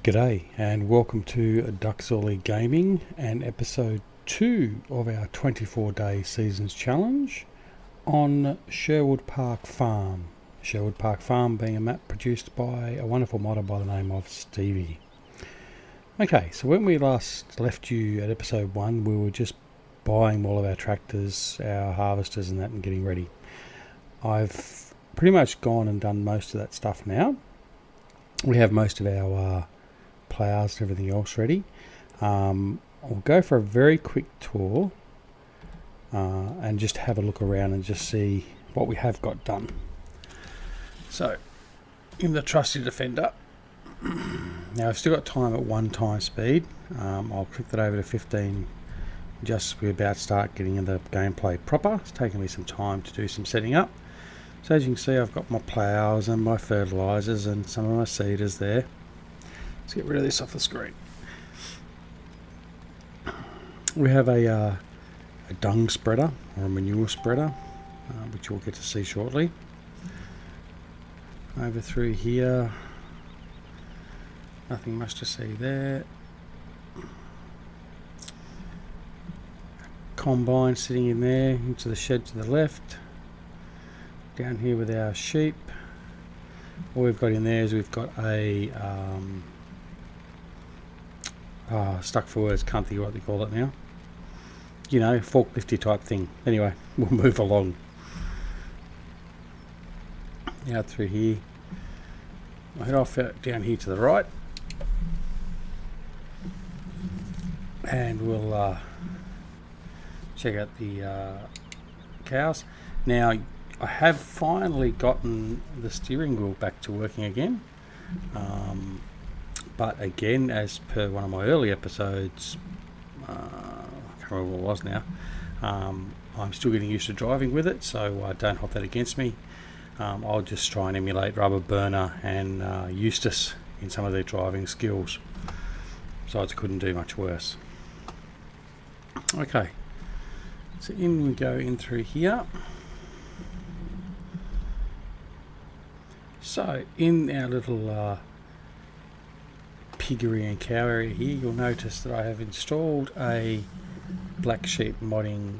G'day and welcome to Duckzorly Gaming and episode 2 of our 24-day seasons challenge on Sherwood Park Farm. Sherwood Park Farm being a map produced by a wonderful modder by the name of Stevie. Okay, so when we last left you at episode 1, we were just buying all of our tractors, our harvesters and that, and getting ready. I've pretty much gone and done most of that stuff now. We have most of our plows and everything else ready. I'll go for a very quick tour and just have a look around and just see what we have got done. So, in the trusty Defender, now I've still got time at 1 time speed. I'll click that over to 15 just as we're about to start getting into the gameplay proper. It's taken me some time to do some setting up. So as you can see, I've got my plows and my fertilizers and some of my seeders there. Let's get rid of this off the screen. We have a dung spreader or a manure spreader, which you'll get to see shortly. Over through here, nothing much to see there. Combine sitting in there, into the shed to the left. Down here with our sheep, all we've got in there is we've got a stuck for words, can't think of what they call it now, you know, forklifty type thing. Anyway, we'll move along. Out through here, I'll head off out down here to the right and we'll check out the cows. Now I have finally gotten the steering wheel back to working again, but again, as per one of my early episodes, I can't remember what it was now, I'm still getting used to driving with it, so don't hold that against me. I'll just try and emulate Rubber Burner and Eustace in some of their driving skills, besides I couldn't do much worse. Okay, so in we go in through here. So in our little piggery and cow area here, you'll notice that I have installed a black sheep modding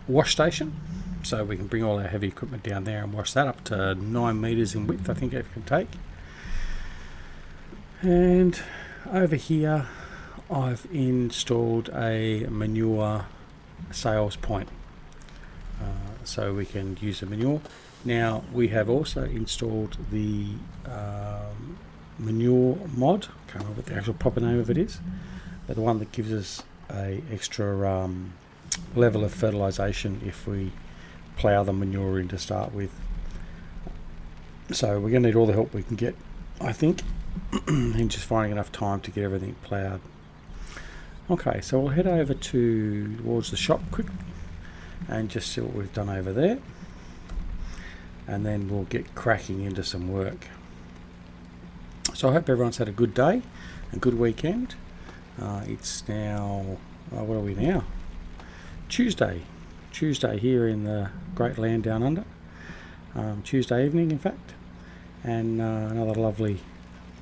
wash station, so we can bring all our heavy equipment down there and wash that up to 9 meters in width, I think it can take. And over here I've installed a manure sales point, so we can use the manure. Now we have also installed the manure mod, can't remember what the actual proper name of it is, but the one that gives us a extra level of fertilization if we plough the manure in to start with. So we're going to need all the help we can get, I think, in just finding enough time to get everything ploughed. Okay, so we'll head over towards the shop quickly and just see what we've done over there, and then we'll get cracking into some work. So I hope everyone's had a good day, a good weekend. It's now, what are we now? Tuesday here in the great land down under. Tuesday evening, in fact, and another lovely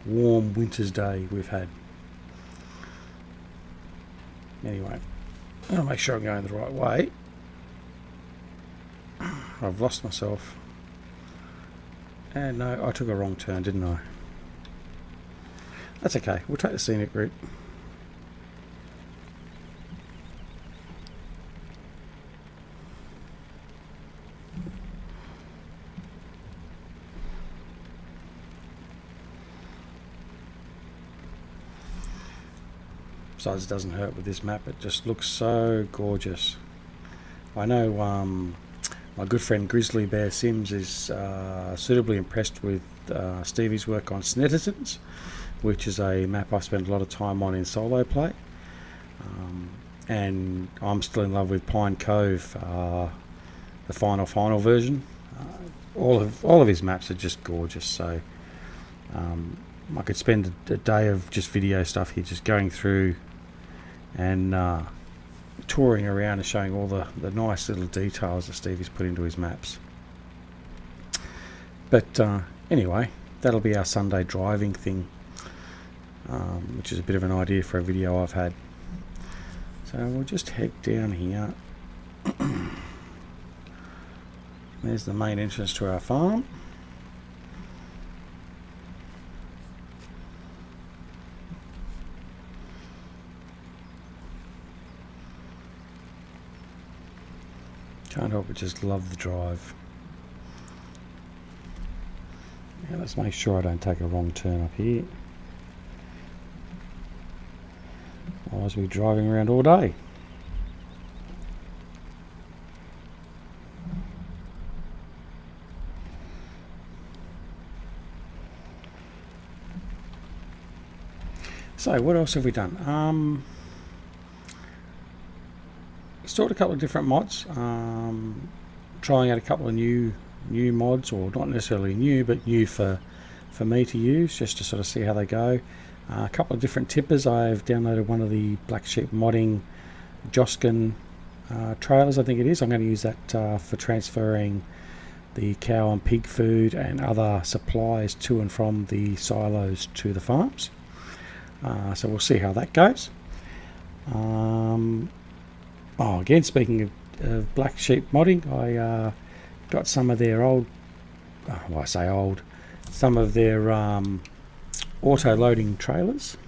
warm winter's day we've had. Anyway, I'll make sure I'm going the right way. I've lost myself. And no, I took a wrong turn, didn't I? That's okay, we'll take the scenic route. Besides, it doesn't hurt with this map, it just looks so gorgeous. I know my good friend Grizzly Bear Sims is suitably impressed with Stevie's work on Snettertons, which is a map I spend a lot of time on in solo play. And I'm still in love with Pine Cove, the final version. All of his maps are just gorgeous, so I could spend a day of just video stuff here, just going through and touring around and showing all the nice little details that Stevie's put into his maps. But anyway, that'll be our Sunday driving thing. which is a bit of an idea for a video I've had. So we'll just head down here. There's the main entrance to our farm. Can't help but just love the drive. Now let's make sure I don't take a wrong turn up here. Otherwise we'll be driving around all day. So what else have we done? Installed a couple of different mods, trying out a couple of new mods, or not necessarily new, but new for me to use, just to sort of see how they go. A couple of different tippers. I've downloaded one of the Black Sheep modding Joskin trailers, I think it is. I'm going to use that for transferring the cow and pig food and other supplies to and from the silos to the farms. So we'll see how that goes. Again, speaking of Black Sheep modding, I got some of their old, some of their auto loading trailers,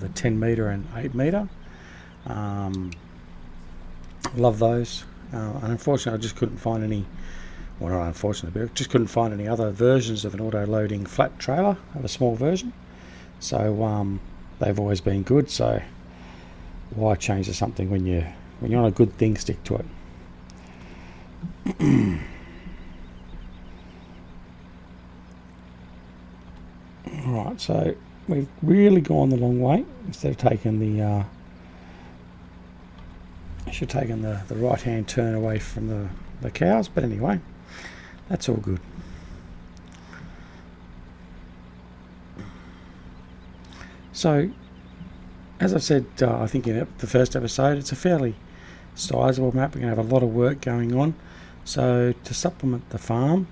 the 10 metre and 8 metre. Love those. And unfortunately I just couldn't find any, well, not unfortunately, but I just couldn't find any other versions of an auto loading flat trailer of a small version. So they've always been good, so why change to something when you're on a good thing? Stick to it. Alright, so we've really gone the long way. Instead of taking the I should have taken the right hand turn away from the cows, but anyway, that's all good. So as I said, I think in the first episode, it's a fairly sizable map. We're going to have a lot of work going on. So to supplement the farm,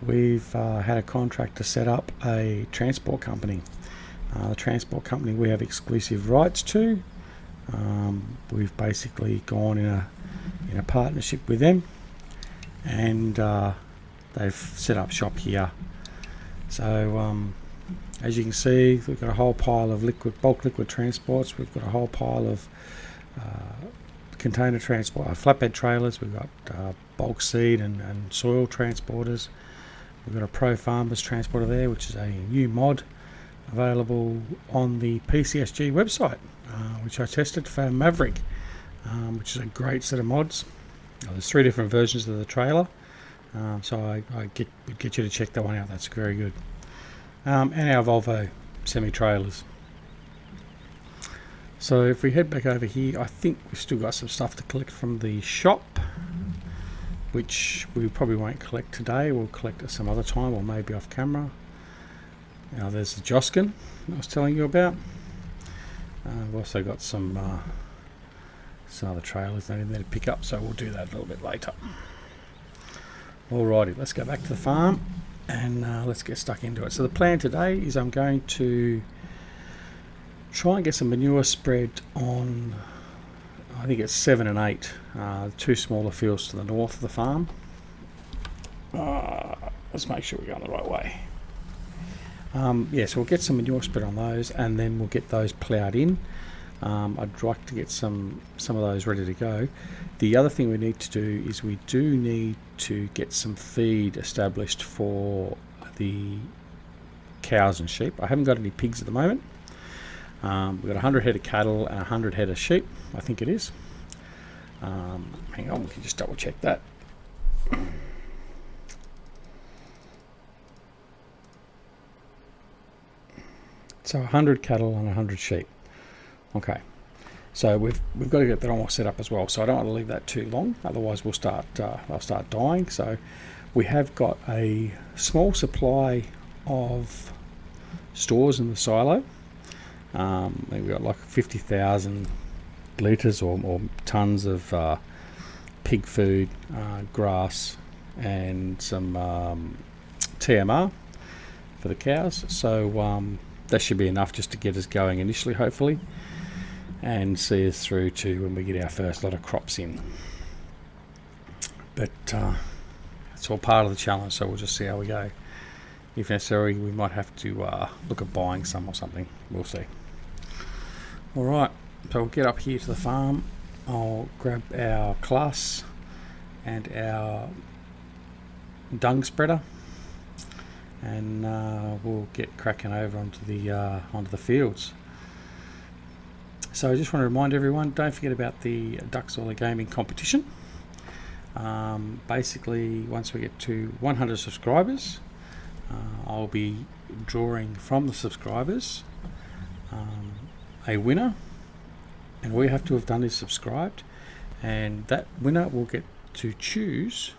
we've had a contract to set up a transport company. The transport company we have exclusive rights to. We've basically gone in a partnership with them, and they've set up shop here. So as you can see, we've got a whole pile of bulk liquid transports. We've got a whole pile of container transport, flatbed trailers. We've got bulk seed and soil transporters. We've got a Pro Farmers transporter there, which is a new mod available on the PCSG website, which I tested for Maverick, which is a great set of mods. There's 3 different versions of the trailer, so I would get you to check that one out. That's very good. And our Volvo semi-trailers. So if we head back over here, I think we've still got some stuff to collect from the shop, which we probably won't collect today. We'll collect at some other time, or maybe off camera. Now there's the Joskin I was telling you about. We've also got some other trailers that in there to pick up, so we'll do that a little bit later. Alrighty, let's go back to the farm and let's get stuck into it. So the plan today is I'm going to try and get some manure spread on, I think it's 7 and 8, 2 smaller fields to the north of the farm. Let's make sure we're going the right way. So we'll get some manure spread on those, and then we'll get those ploughed in. I'd like to get some of those ready to go. The other thing we need to do is we do need to get some feed established for the cows and sheep. I haven't got any pigs at the moment. We've got 100 head of cattle and 100 head of sheep, I think it is. Hang on, we can just double check that. So 100 cattle and 100 sheep. Okay, so we've got to get that all set up as well. So I don't want to leave that too long, otherwise they'll start dying. So we have got a small supply of stores in the silo. We've got like 50,000 litres or tons of pig food, grass, and some TMR for the cows. So that should be enough just to get us going initially, hopefully, and see us through to when we get our first lot of crops in. But it's all part of the challenge, so we'll just see how we go. If necessary, we might have to look at buying some or something. We'll see. Alright, so we'll get up here to the farm. I'll grab our class and our dung spreader, and we'll get cracking over onto the fields. So I just want to remind everyone, don't forget about the Duckzorly gaming competition. Basically, once we get to 100 subscribers, I'll be drawing from the subscribers a winner, and all you have to have done is subscribed, and that winner will get to choose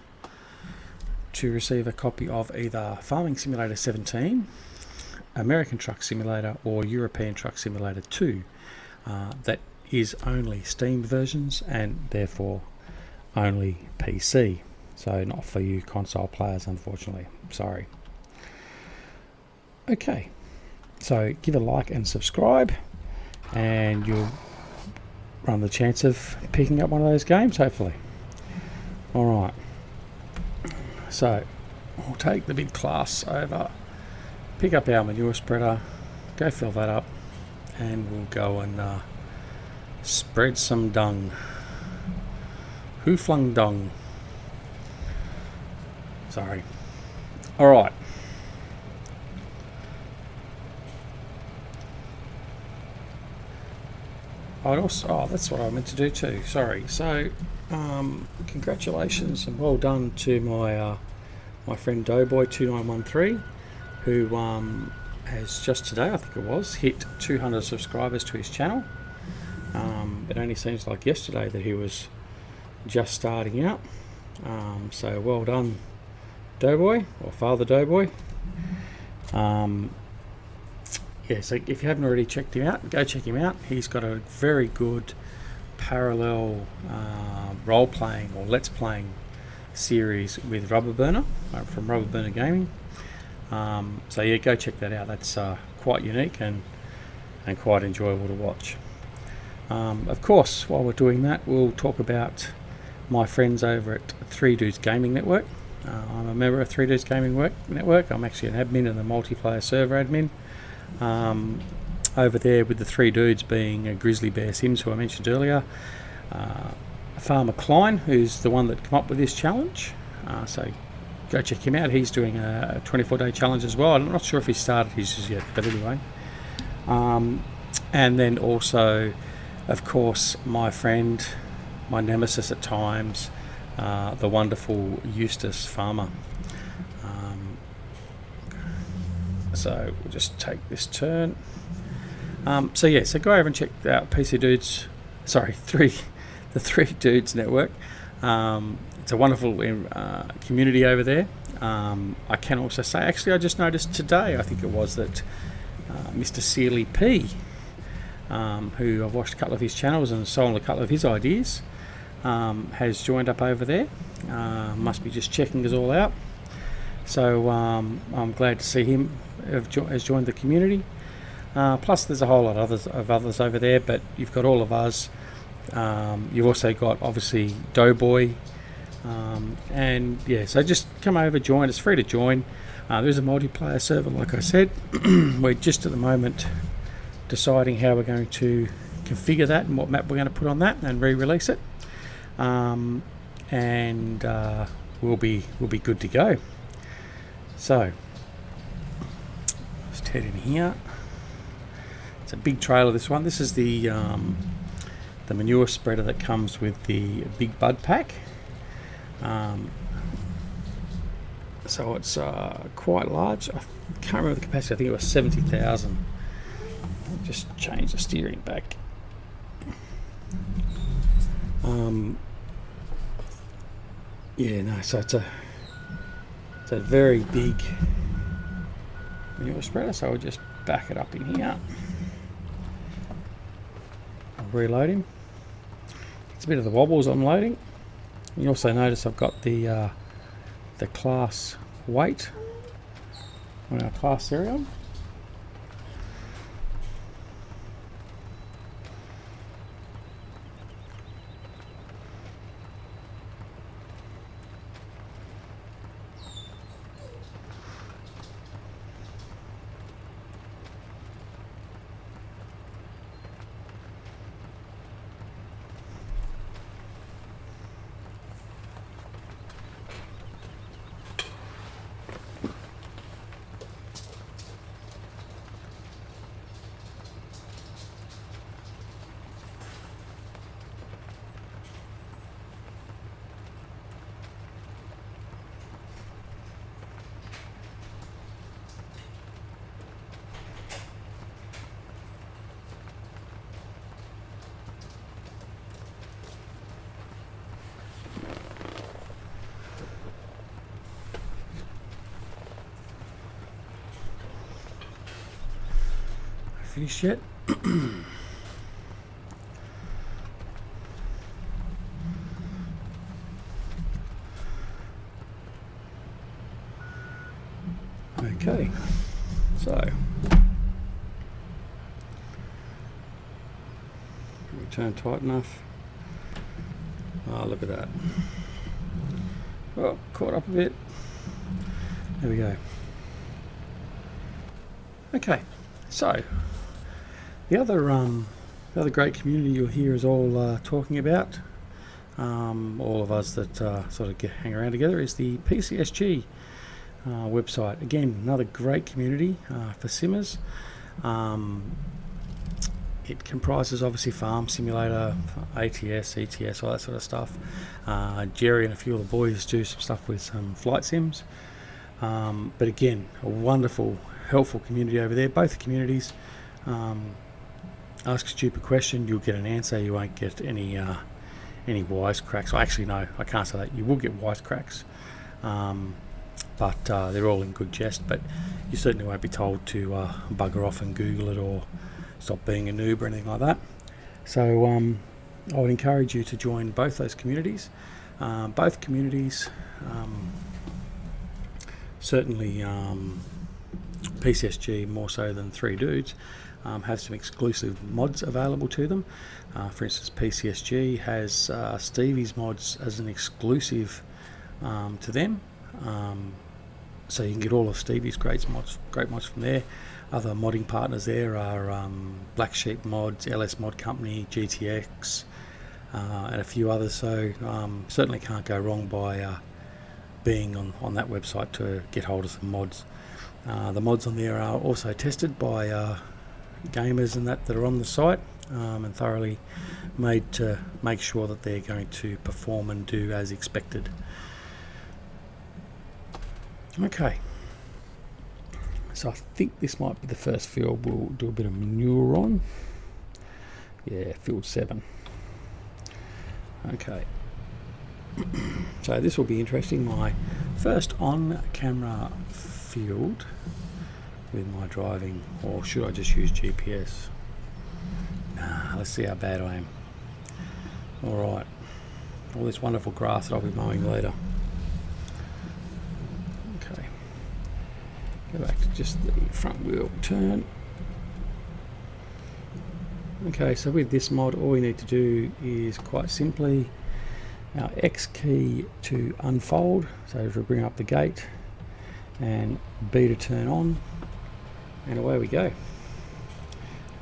to receive a copy of either Farming Simulator 17, American Truck Simulator, or European Truck Simulator 2. That is only Steam versions and therefore only PC, so not for you console players, unfortunately. Sorry. Okay, so give a like and subscribe, and you'll run the chance of picking up one of those games, hopefully. Alright, so we'll take the big class over, pick up our manure spreader, go fill that up, and we'll go and spread some dung. Who flung dung? Sorry. Alright. I'd also, oh, that's what I meant to do too, sorry. So, congratulations and well done to my my friend DoughBoy2913, who has just today, I think it was, hit 200 subscribers to his channel. It only seems like yesterday that he was just starting out. So well done, DoughBoy, or Father DoughBoy. Yeah, so if you haven't already checked him out, go check him out. He's got a very good parallel role-playing or let's playing series with Rubber Burner from Rubber Burner Gaming. So yeah, go check that out. That's quite unique and quite enjoyable to watch. Of course, while we're doing that, we'll talk about my friends over at 3 Dudes Gaming Network. I'm a member of 3 Dudes Gaming Network. I'm actually an admin and a multiplayer server admin. Over there with the 3 dudes being Grizzly Bear Sims, who I mentioned earlier, Farmer Klein, who's the one that came up with this challenge, so go check him out. He's doing a 24-day challenge as well. I'm not sure if he started his just yet, but anyway. And then also, of course, my friend, my nemesis at times, the wonderful Eustace Pharmer. So we'll just take this turn. So yeah, so go over and check out PC Dudes, sorry, the 3 Dudes Network. It's a wonderful community over there. I can also say, actually, I just noticed today, I think it was, that Mr. Sealy P, who I've watched a couple of his channels and stolen a couple of his ideas, has joined up over there. Must be just checking us all out. So I'm glad to see him has joined the community. Plus there's a whole lot of others over there, but you've got all of us. You've also got obviously DoughBoy, and yeah, so just come over, join. It's free to join. There's a multiplayer server, like I said. We're just at the moment deciding how we're going to configure that and what map we're going to put on that and re-release it, and we'll be good to go. So let's head in here. It's a big trailer, this one. This is the manure spreader that comes with the big bud pack. So it's quite large. I can't remember the capacity. I think it was 70,000. Just change the steering back. Yeah, no. So it's a very big manure spreader. So I'll just back it up in here. I'll reload him. It's a bit of the wobbles I'm loading. You also notice I've got the class weight on our class serial. finished yet. Okay, so we turn tight enough. Oh, look at that. Oh, caught up a bit. There we go. Okay, so the other great community you'll hear us all talking about, all of us that sort of hang around together, is the PCSG website. Again, another great community for simmers. It comprises obviously Farm Simulator, ATS, ETS, all that sort of stuff. Jerry and a few of the boys do some stuff with some flight sims. But again, a wonderful, helpful community over there. Both communities. Ask a stupid question, you'll get an answer. You won't get any wisecracks. Well, actually, no, I can't say that. You will get wisecracks. But they're all in good jest, but you certainly won't be told to bugger off and Google it or stop being a noob or anything like that. So I would encourage you to join both those communities. Both communities, certainly PCSG more so than Three Dudes, have some exclusive mods available to them. For instance, PCSG has Stevie's mods as an exclusive to them. So you can get all of Stevie's great mods from there. Other modding partners there are Black Sheep Mods, LS Mod Company, GTX, and a few others. So certainly can't go wrong by being on that website to get hold of some mods. The mods on there are also tested by gamers and that are on the site, and thoroughly made to make sure that they're going to perform and do as expected. Okay, so I think this might be the first field we'll do a bit of manure on. Yeah, field 7. Okay, so this will be interesting. My first on-camera field with my driving, or should I just use GPS? Let's see how bad I am. Alright, all this wonderful grass that I'll be mowing later. Go back to just the front wheel turn. Okay, so with this mod, all we need to do is quite simply our X key to unfold, so to bring up the gate, and B to turn on, and away we go.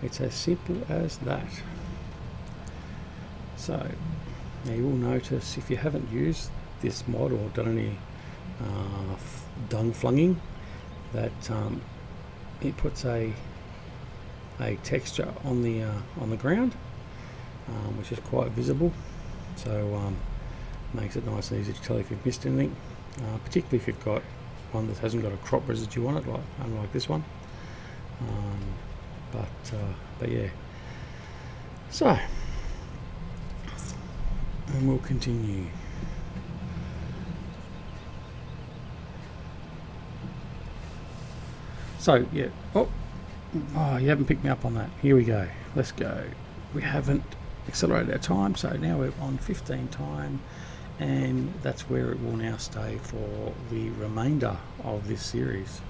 It's as simple as that. So now you will notice, if you haven't used this mod or done any dung flunging, that it puts a texture on the ground, which is quite visible. So makes it nice and easy to tell if you've missed anything, particularly if you've got one that hasn't got a crop residue on it, unlike this one. But yeah. So, and we'll continue. So yeah, oh, you haven't picked me up on that. Here we go. Let's go. We haven't accelerated our time, so now we're on 15 time, and that's where it will now stay for the remainder of this series.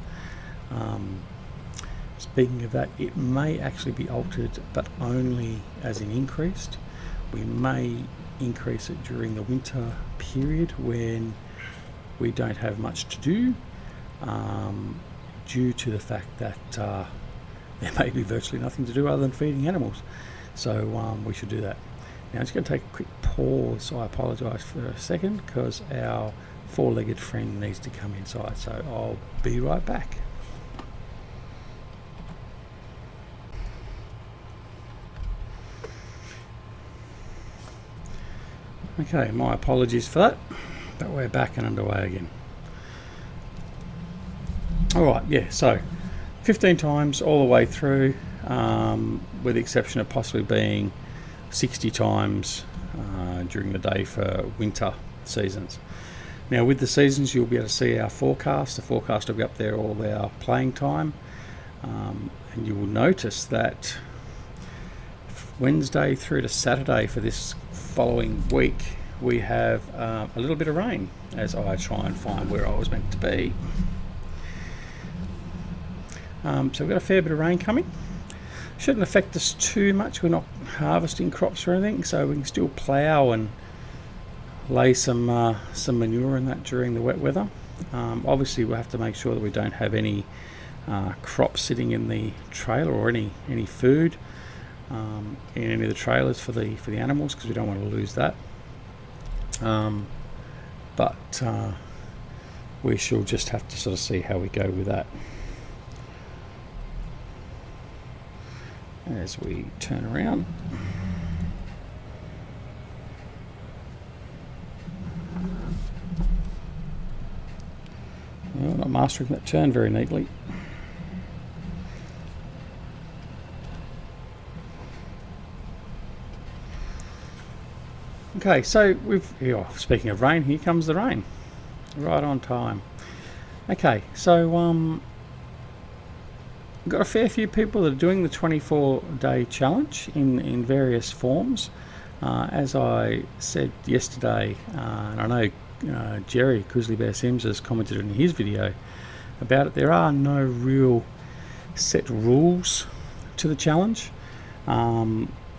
Speaking of that, it may actually be altered, but only as in increased. We may increase it during the winter period when we don't have much to do, due to the fact that there may be virtually nothing to do other than feeding animals. So we should do that. Now I'm just going to take a quick pause. I apologise for a second because our four-legged friend needs to come inside, so I'll be right back. Okay, my apologies for that, but we're back and underway again. Alright, yeah, so 15 times all the way through, with the exception of possibly being 60 times during the day for winter seasons. Now with the seasons, you'll be able to see our forecast. The forecast will be up there, all our playing time. and you will notice that Wednesday through to Saturday for this following week we have a little bit of rain as I try and find where I was meant to be. So we've got a fair bit of rain coming. Shouldn't affect us too much. We're not harvesting crops or anything, so we can still plough and lay some manure in that during the wet weather. Obviously we'll have to make sure that we don't have any crops sitting in the trailer or any food in any of the trailers for the animals, because we don't want to lose that. But we shall just have to sort of see how we go with that as we turn around. Well, not mastering that turn very neatly. Okay, so speaking of rain, here comes the rain, right on time. Okay, so we've got a fair few people that are doing the 24-day challenge in various forms. As I said yesterday, and I know Jerry Grizzly Bear Sims has commented in his video about it, there are no real set rules to the challenge,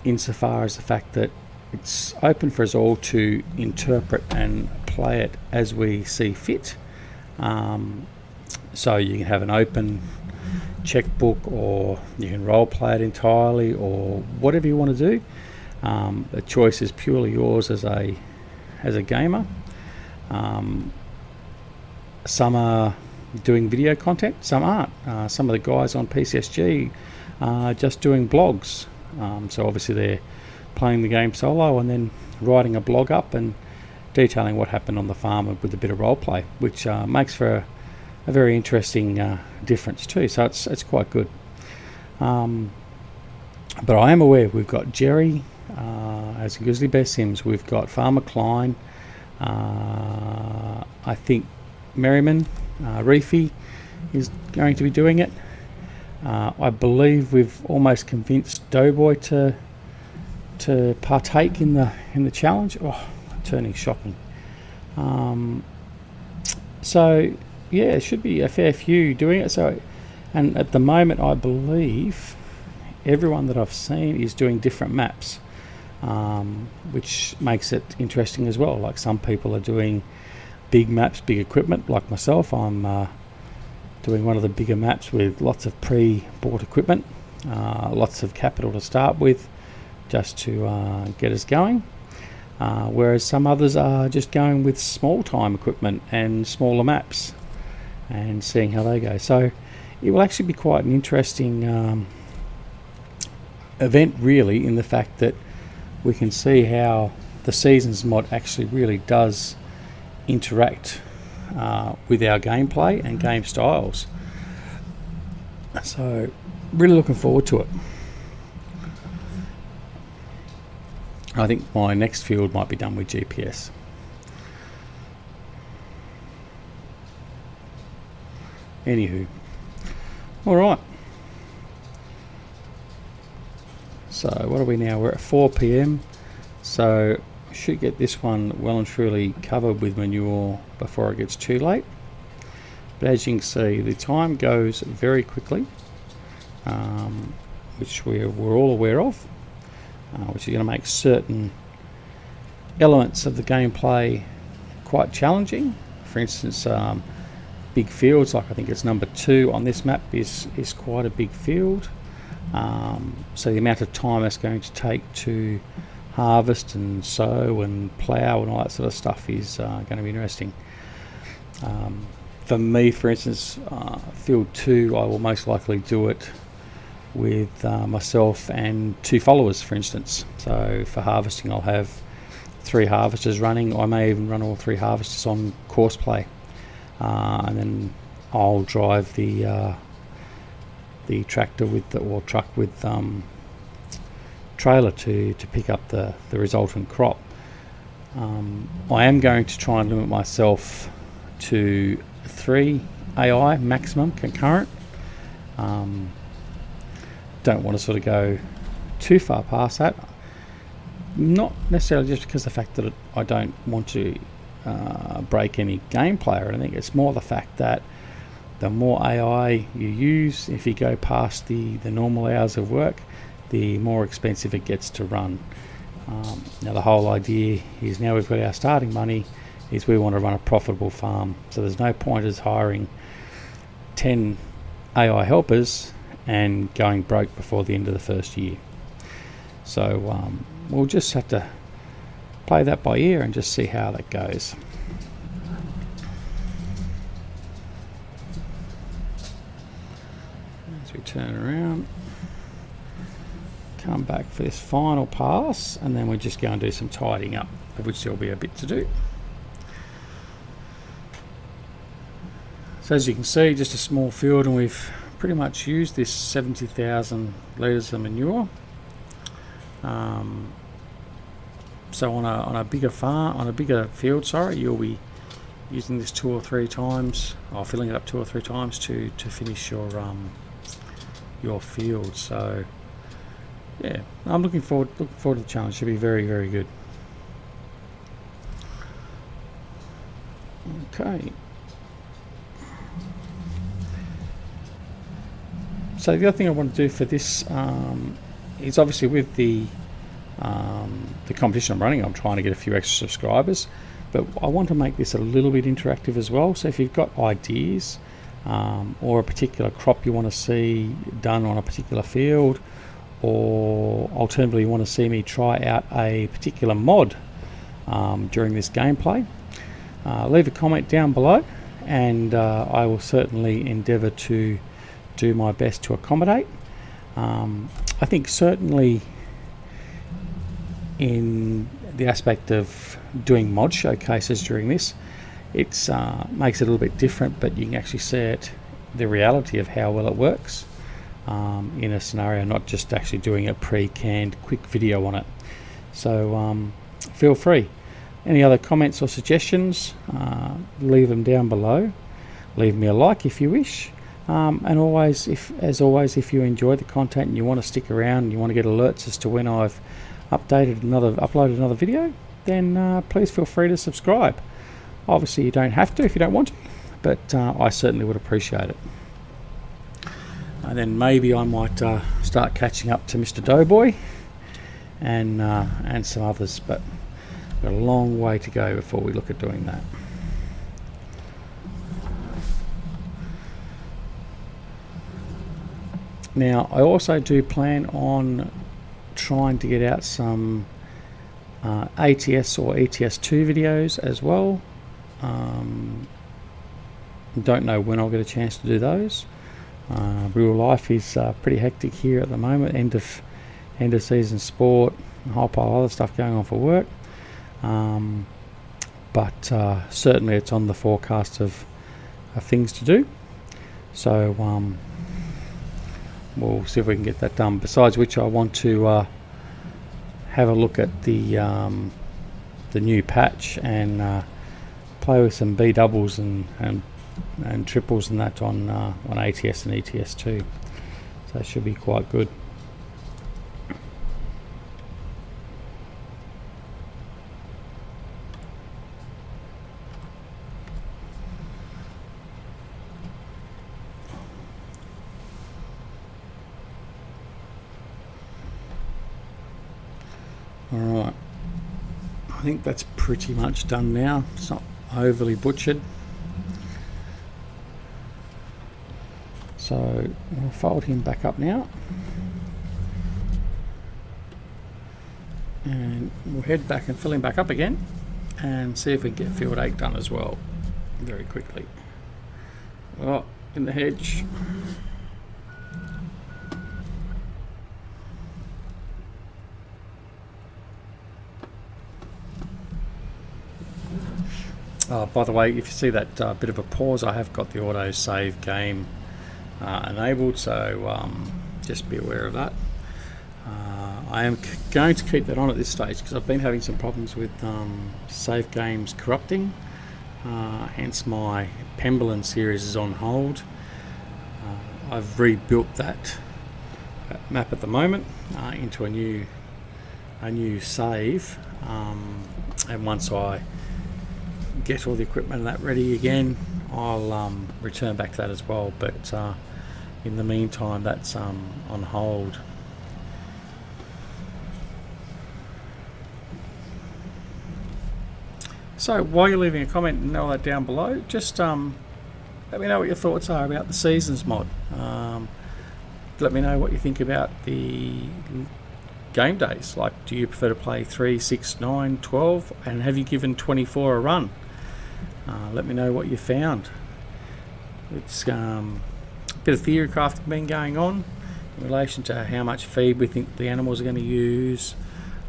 insofar as the fact that it's open for us all to interpret and play it as we see fit. So you can have an open checkbook, or you can role play it entirely, or whatever you want to do. The choice is purely yours as a gamer. Some are doing video content, some aren't. Some of the guys on PCSG are just doing blogs. So obviously they're playing the game solo and then writing a blog up and detailing what happened on the farm with a bit of role play, which makes for a very interesting difference too. So it's quite good. But I am aware we've got Jerry as a Grizzly Bear Sims. We've got Farmer Klein. I think Merriman Reefy is going to be doing it. I believe we've almost convinced DoughBoy to partake in the challenge. Oh, turning shocking. So yeah, it should be a fair few doing it. So, and at the moment, I believe everyone that I've seen is doing different maps, which makes it interesting as well. Like some people are doing big maps, big equipment. Like myself, I'm doing one of the bigger maps with lots of pre-bought equipment, lots of capital to start with, just to get us going. Whereas some others are just going with small time equipment and smaller maps and seeing how they go. So it will actually be quite an interesting event, really, in the fact that we can see how the Seasons mod actually really does interact with our gameplay and game styles. So really looking forward to it. I think my next field might be done with GPS. Anywho, all right. So what are we now? We're at 4 p.m. So I should get this one well and truly covered with manure before it gets too late. But as you can see, the time goes very quickly, which we're all aware of. Which is going to make certain elements of the gameplay quite challenging. For instance, big fields, like I think it's number 2 on this map, is quite a big field. So the amount of time it's going to take to harvest and sow and plough and all that sort of stuff is going to be interesting. For me, for instance, field 2, I will most likely do it with myself and 2 followers, for instance. So for harvesting, I'll have 3 harvesters running. I may even run all 3 harvesters on course play, and then I'll drive the tractor or truck with trailer to pick up the resultant crop. I am going to try and limit myself to 3 AI maximum concurrent. Don't want to sort of go too far past that. Not necessarily just because of the fact that I don't want to break any gameplay or anything. It's more the fact that the more AI you use, if you go past the normal hours of work, the more expensive it gets to run. Now the whole idea is, now we've got our starting money, is we want to run a profitable farm. So there's no point as hiring 10 AI helpers and going broke before the end of the first year. So we'll just have to play that by ear and just see how that goes. As we turn around, come back for this final pass, and then we're just going to do some tidying up, of which there'll be a bit to do. So as you can see, just a small field, and we've pretty much used this 70,000 litres of manure. So on a bigger farm, on a bigger field, sorry, you'll be using this 2 or 3 times, or filling it up 2 or 3 times to finish your field. So yeah, I'm looking forward to the challenge. Should be very, very good. Okay. So the other thing I want to do for this is, obviously with the competition I'm running, I'm trying to get a few extra subscribers, but I want to make this a little bit interactive as well. So if you've got ideas or a particular crop you want to see done on a particular field, or alternatively you want to see me try out a particular mod during this gameplay, leave a comment down below, and I will certainly endeavour to do my best to accommodate. I think certainly in the aspect of doing mod showcases during this, it's makes it a little bit different, but you can actually see the reality of how well it works in a scenario, not just actually doing a pre-canned quick video on it. So feel free. Any other comments or suggestions, leave them down below. Leave me a like if you wish. And always, if you enjoy the content and you want to stick around and you want to get alerts as to when I've uploaded another video, then please feel free to subscribe. Obviously you don't have to if you don't want to, but I certainly would appreciate it. And then maybe I might start catching up to Mr. DoughBoy and some others, but we've got a long way to go before we look at doing that. Now I also do plan on trying to get out some ATS or ETS2 videos as well. Don't know when I'll get a chance to do those. Real life is pretty hectic here at the moment. End of season sport, a whole pile of other stuff going on for work. But certainly it's on the forecast of things to do. So we'll see if we can get that done. Besides which, I want to have a look at the new patch and play with some B doubles and triples and that on ATS and ETS2. So it should be quite good. Alright, I think that's pretty much done now. It's not overly butchered. So we'll fold him back up now. And we'll head back and fill him back up again and see if we can get field 8 done as well very quickly. Oh, in the hedge. By the way, if you see that bit of a pause, I have got the auto save game enabled, so just be aware of that. I am going to keep that on at this stage because I've been having some problems with save games corrupting, hence my Pemberlin series is on hold. I've rebuilt that map at the moment into a new save, and once I get all the equipment and that ready again, I'll return back to that as well, but in the meantime that's on hold. So while you're leaving a comment and all that down below, just let me know what your thoughts are about the seasons mod. Let me know what you think about the game days. Like, do you prefer to play 3, 6, 9, 12, and have you given 24 a run? Let me know what you found. It's a bit of theory crafting been going on in relation to how much feed we think the animals are going to use,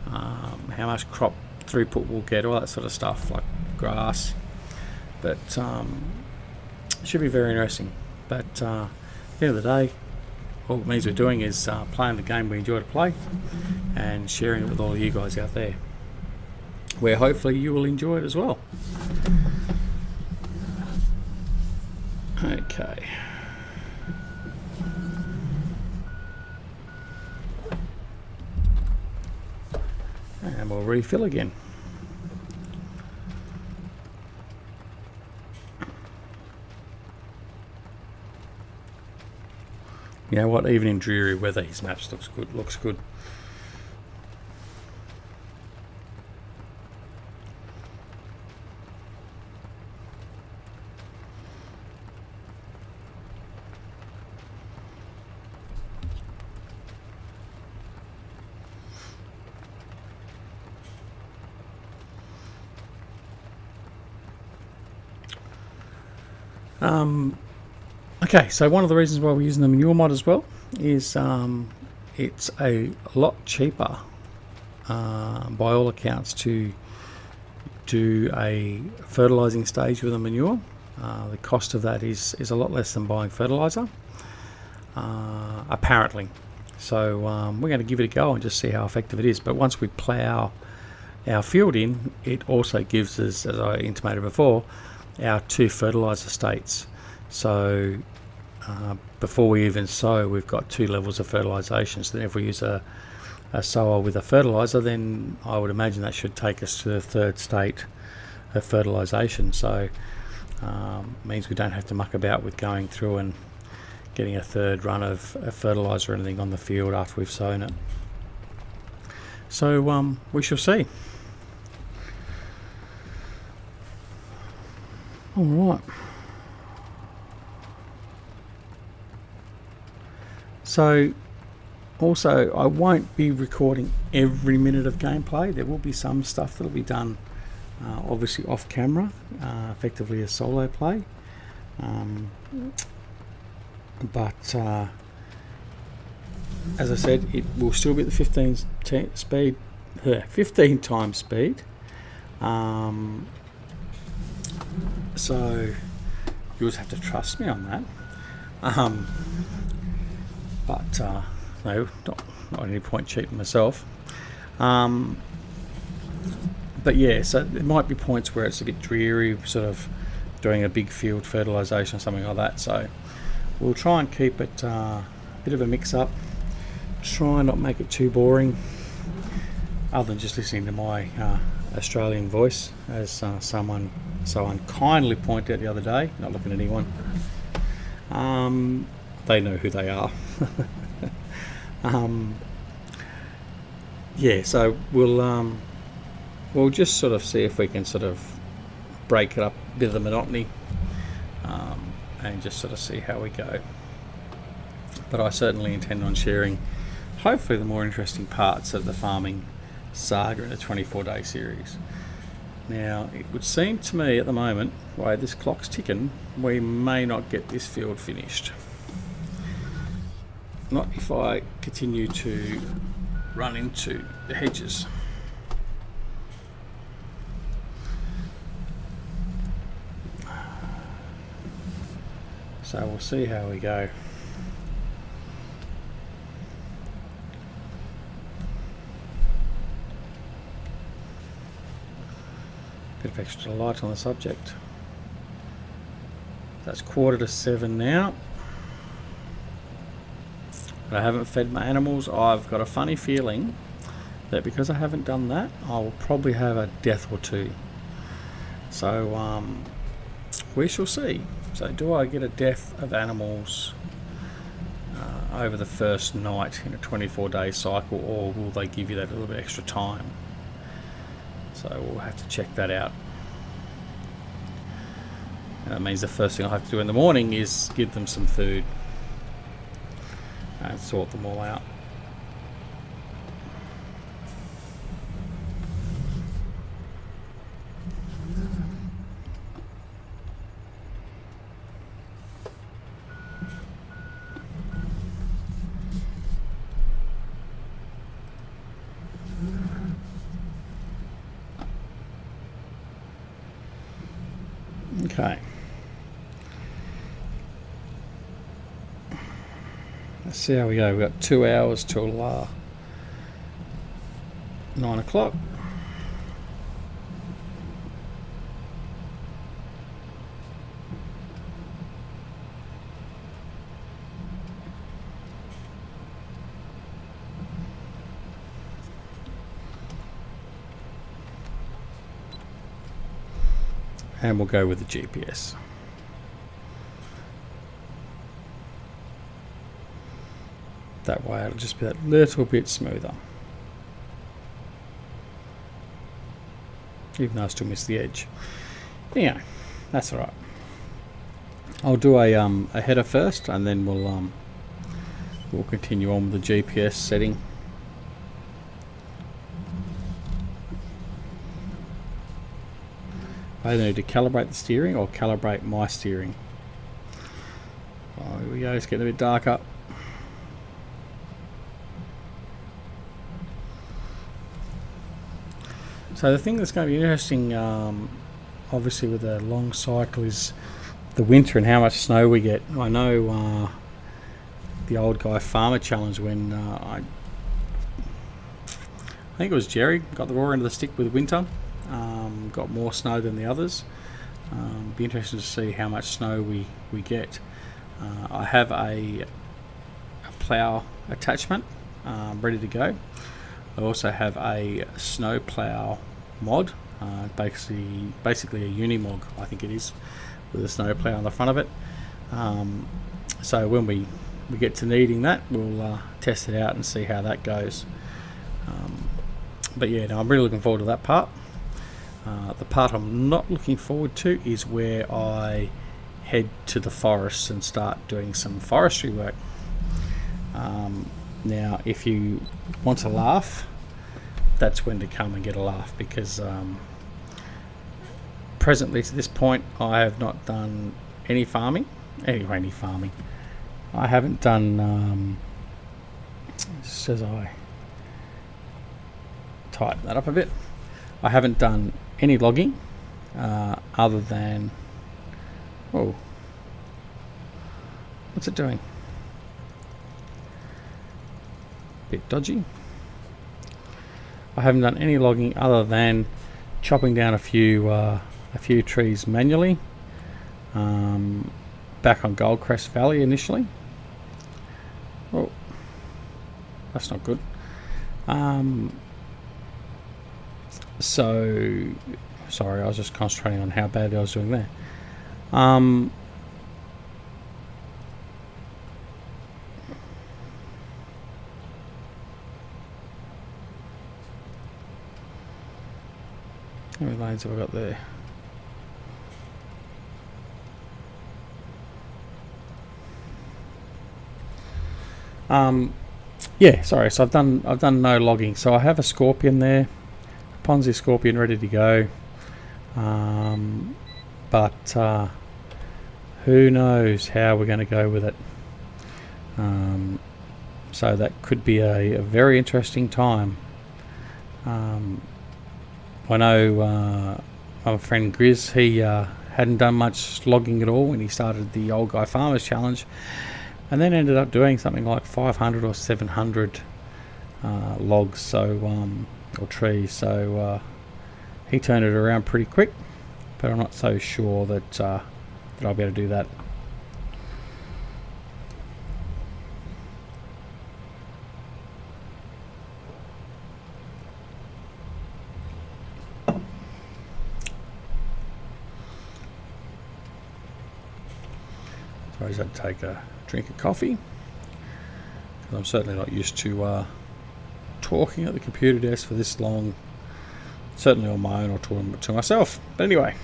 how much crop throughput we'll get, all that sort of stuff, like grass. But it should be very interesting. But at the end of the day, all it means we're doing is playing the game we enjoy to play and sharing it with all of you guys out there, where hopefully you will enjoy it as well. Okay. And we'll refill again. You know what, even in dreary weather his maps looks good. Okay, so one of the reasons why we're using the manure mod as well is it's a lot cheaper by all accounts to do a fertilizing stage with a manure. The cost of that is a lot less than buying fertilizer, apparently. So we're going to give it a go and just see how effective it is. But once we plough our field in, it also gives us, as I intimated before, our 2 fertilizer states. So before we even sow, we've got 2 levels of fertilization. So then if we use a sower with a fertilizer, then I would imagine that should take us to the 3rd state of fertilization. So means we don't have to muck about with going through and getting a 3rd run of fertilizer or anything on the field after we've sown it. So we shall see. All right. So also, I won't be recording every minute of gameplay. There will be some stuff that'll be done obviously off camera, effectively a solo play. But as I said, it will still be at the 15 times speed. So you'll just have to trust me on that. But no, not at any point cheating myself. But yeah, so there might be points where it's a bit dreary, sort of doing a big field fertilisation or something like that. So we'll try and keep it a bit of a mix-up. Try and not make it too boring, other than just listening to my Australian voice, as someone so unkindly pointed out the other day. Not looking at anyone. They know who they are. Yeah, so we'll just sort of see if we can sort of break it up, a bit of the monotony, and just sort of see how we go. But I certainly intend on sharing hopefully the more interesting parts of the farming saga in a 24-day series. Now, it would seem to me at the moment, the way this clock's ticking, we may not get this field finished. Not if I continue to run into the hedges. So we'll see how we go. Bit of extra light on the subject. That's 6:45 now. but I haven't fed my animals. I've got a funny feeling that because I haven't done that, I will probably have a death or two. So we shall see. So do I get a death of animals over the first night in a 24-day cycle, or will they give you that little bit extra time? So we'll have to check that out. And that means the first thing I'll have to do in the morning is give them some food and sort them all out. Okay. Let's see how we go. We've got 2 hours till 9 o'clock. And we'll go with the GPS. That way it'll just be that little bit smoother. Even though I still miss the edge. Yeah, that's alright. I'll do a header first, and then we'll continue on with the GPS setting. I either need to calibrate the steering or calibrate my steering. Oh, here we go, it's getting a bit darker. So the thing that's going to be interesting, obviously with a long cycle, is the winter and how much snow we get. I know the old guy farmer challenge, when I think it was Jerry got the raw end of the stick with winter. Got more snow than the others. Be interested to see how much snow we get. I have a plough attachment ready to go. I also have a snow plough mod, basically a Unimog, I think it is, with a snow plough on the front of it. So when we get to needing that, we'll test it out and see how that goes. But yeah, no, I'm really looking forward to that part. The part I'm not looking forward to is where I head to the forests and start doing some forestry work. Now, if you want to laugh, that's when to come and get a laugh, because presently to this point I have not done any farming. I haven't done, as I tighten that up a bit, I haven't done any logging other than, oh, what's it doing? Bit dodgy. I haven't done any logging other than chopping down a few trees manually back on Goldcrest Valley initially. Oh, that's not good. So sorry, I was just concentrating on how badly I was doing there. How many lanes have I got there? Yeah, sorry. So I've done no logging. So I have a Scorpion there, Ponzi Scorpion ready to go. But who knows how we're going to go with it. So that could be a very interesting time. I know my friend Grizz, he hadn't done much logging at all when he started the Old Guy Farmers Challenge, and then ended up doing something like 500 or 700 logs, so or trees. So he turned it around pretty quick, but I'm not so sure that I'll be able to do that. suppose I'd take a drink of coffee, because I'm certainly not used to talking at the computer desk for this long, certainly on my own or to myself. But anyway,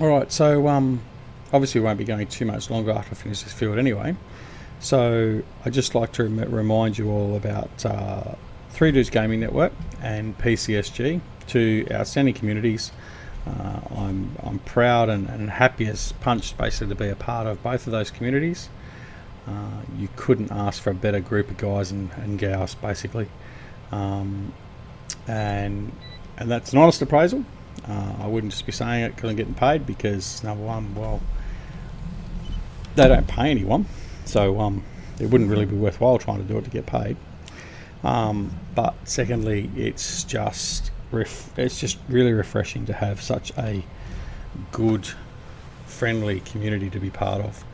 alright, so obviously we won't be going too much longer after I finish this field anyway. So I'd just like to remind you all about Three Dudes Gaming Network and PCSG, two outstanding communities. I'm proud and happy as punch basically to be a part of both of those communities. You couldn't ask for a better group of guys and gals basically, and that's an honest appraisal. I wouldn't just be saying it because I'm getting paid, because number one, well, they don't pay anyone, so it wouldn't really be worthwhile trying to do it to get paid. But secondly, it's just really refreshing to have such a good, friendly community to be part of.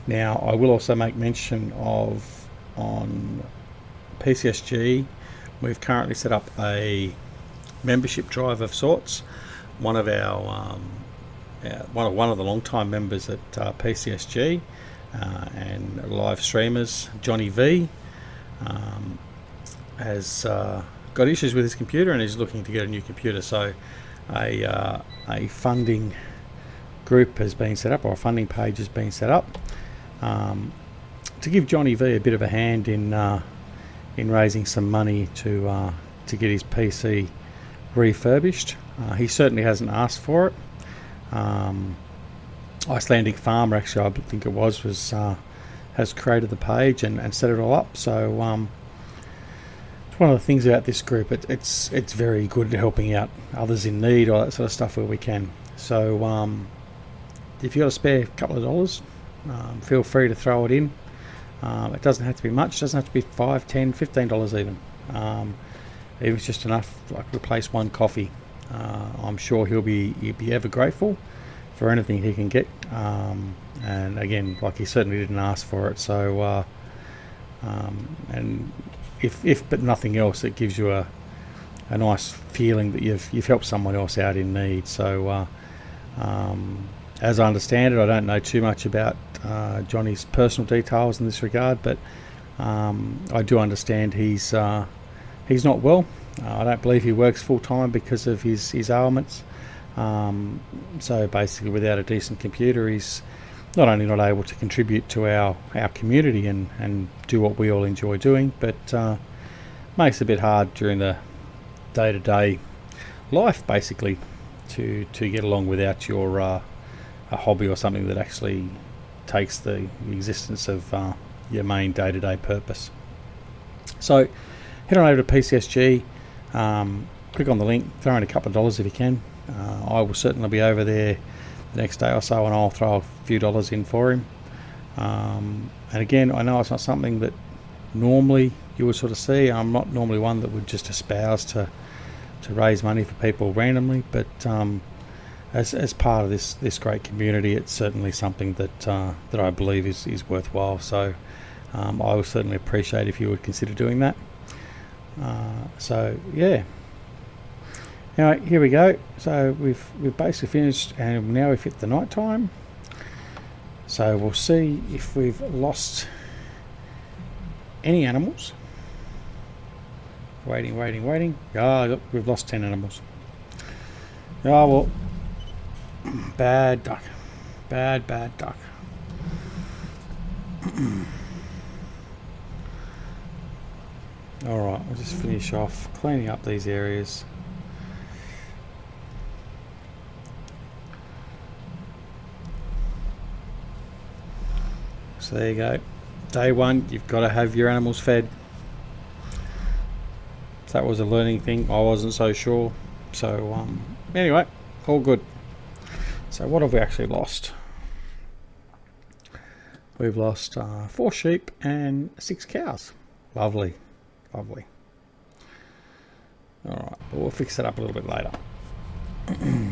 Now, I will also make mention of, on PCSG, we've currently set up a membership drive of sorts. One of our one of the long-time members at PCSG and live streamers, Johnny V, has got issues with his computer and is looking to get a new computer. So a funding group has been set up, or a funding page has been set up, to give Johnny V a bit of a hand in raising some money to get his PC refurbished. He certainly hasn't asked for it. Icelandic Farmer, actually, I think it was has created the page and set it all up. So it's one of the things about this group. It's very good at helping out others in need, all that sort of stuff where we can. So if you've got a spare couple of dollars, feel free to throw it in. It doesn't have to be much. It doesn't have to be $5, $10, $15 even. Even if it's just enough, like replace one coffee. I'm sure he'll be ever grateful for anything he can get. And again, like, he certainly didn't ask for it. So and if but nothing else, it gives you a nice feeling that you've helped someone else out in need. So as I understand it, I don't know too much about Johnny's personal details in this regard, but I do understand he's not well. I don't believe he works full time because of his ailments. So basically, without a decent computer, he's not only not able to contribute to our community and do what we all enjoy doing, but makes it a bit hard during the day-to-day life, basically, to get along without your a hobby or something that actually takes the existence of your main day-to-day purpose. So head on over to PCSG, click on the link, throw in a couple of dollars if you can. I will certainly be over there the next day or so, and I'll throw a few dollars in for him. And again, I know it's not something that normally you would sort of see. I'm not normally one that would just espouse to raise money for people randomly, but as part of this great community, it's certainly something that I believe is worthwhile. So I would certainly appreciate if you would consider doing that. So yeah. Now here we go. So we've basically finished, and now we've hit the night time. So we'll see if we've lost any animals. Waiting. Ah, look, we've lost 10 animals. Oh well. Bad duck. Bad duck. Alright, I'll just finish off cleaning up these areas. So there you go. Day one, you've got to have your animals fed. So that was a learning thing. I wasn't so sure. So anyway, all good. So what have we actually lost? We've lost 4 sheep and 6 cows. Lovely. Alright, but we'll fix that up a little bit later.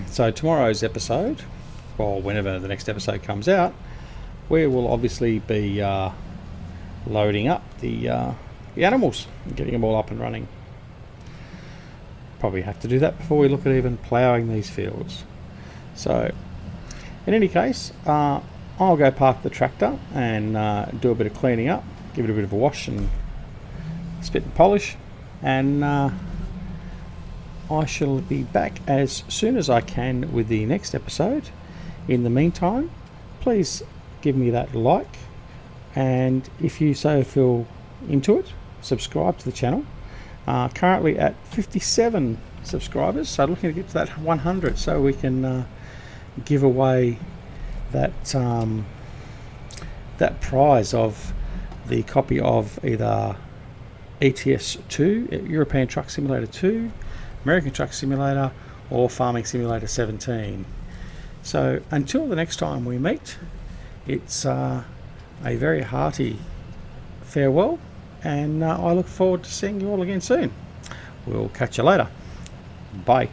So tomorrow's episode, or whenever the next episode comes out, we will obviously be loading up the animals and getting them all up and running. probably have to do that before we look at even ploughing these fields. So in any case, I'll go park the tractor and do a bit of cleaning up, give it a bit of a wash and spit and polish, and I shall be back as soon as I can with the next episode. In the meantime, please give me that like, and if you so feel into it, subscribe to the channel. Currently at 57 subscribers, so looking to get to that 100 so we can give away that that prize of the copy of either ETS2, European Truck Simulator 2, American Truck Simulator, or Farming Simulator 17. So until the next time we meet, it's a very hearty farewell, and I look forward to seeing you all again soon. We'll catch you later. Bye.